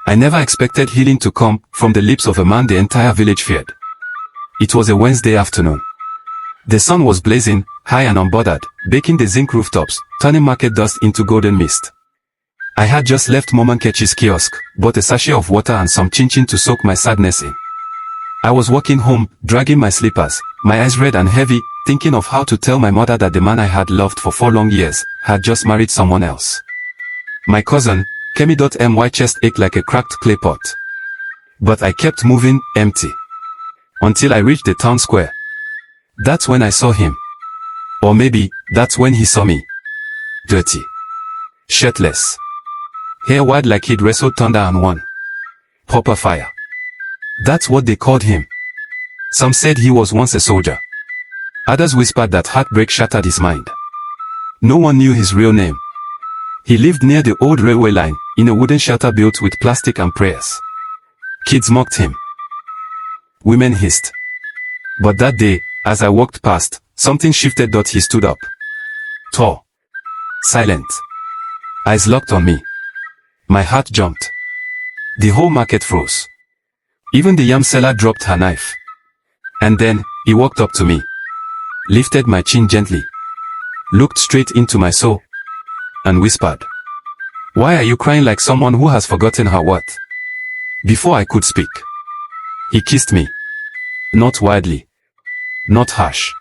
I never expected healing to come from the lips of a man the entire village feared. It was a Wednesday afternoon. The sun was blazing, high and unbothered, baking the zinc rooftops, turning market dust into golden mist. I had just left Mama Nkechi's kiosk, bought a sachet of water and some chin-chin to soak my sadness in. I was walking home, dragging my slippers, my eyes red and heavy, thinking of how to tell my mother that the man I had loved for 4 long years had just married someone else. My cousin, Kemi.my chest ached like a cracked clay pot. But I kept moving, empty. Until I reached the town square. That's when I saw him. Or maybe, that's when he saw me. Dirty. Shirtless. Hair wide like he'd wrestled thunder and won. Proper fire. That's what they called him. Some said he was once a soldier. Others whispered that heartbreak shattered his mind. No one knew his real name. He lived near the old railway line, in a wooden shelter built with plastic and prayers. Kids mocked him. Women hissed. But that day, as I walked past, something shifted. He stood up. Tall. Silent. Eyes locked on me. My heart jumped. The whole market froze. Even the yam seller dropped her knife. And then, he walked up to me. Lifted my chin gently. Looked straight into my soul. And whispered. Why are you crying like someone who has forgotten her worth? Before I could speak. He kissed me. Not wildly. Not harsh.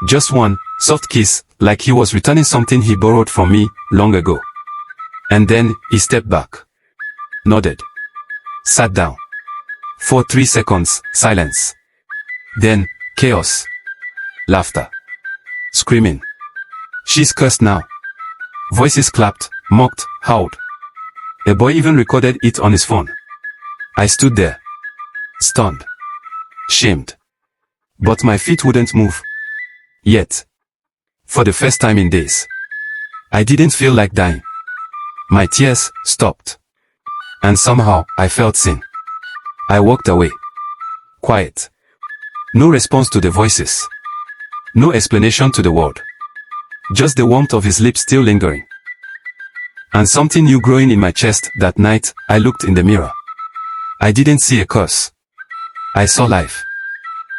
Just one, soft kiss, like he was returning something he borrowed from me, long ago. And then, he stepped back. Nodded. Sat down. For 3 seconds, silence. Then, chaos. Laughter. Screaming. She's cursed now. Voices clapped, mocked, howled. A boy even recorded it on his phone. I stood there. Stunned. Shamed. But my feet wouldn't move. Yet. For the first time in days. I didn't feel like dying. My tears stopped. And somehow, I felt seen. I walked away. Quiet. No response to the voices. No explanation to the world. Just the warmth of his lips still lingering. And something new growing in my chest. That night, I looked in the mirror. I didn't see a curse. I saw life.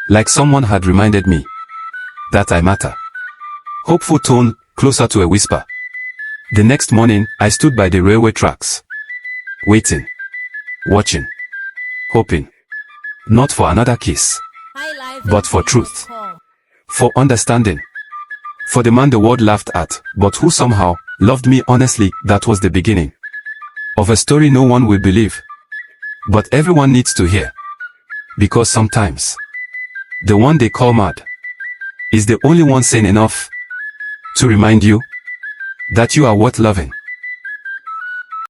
Like someone had reminded me. That I matter. Hopeful tone, closer to a whisper. The next morning, I stood by the railway tracks. Waiting. Watching. Hoping. Not for another kiss. But for truth. For understanding. For the man the world laughed at, but who somehow loved me honestly. That was the beginning. Of a story no one will believe. But everyone needs to hear. Because sometimes, the one they call mad, is the only one sane enough to remind you that you are worth loving.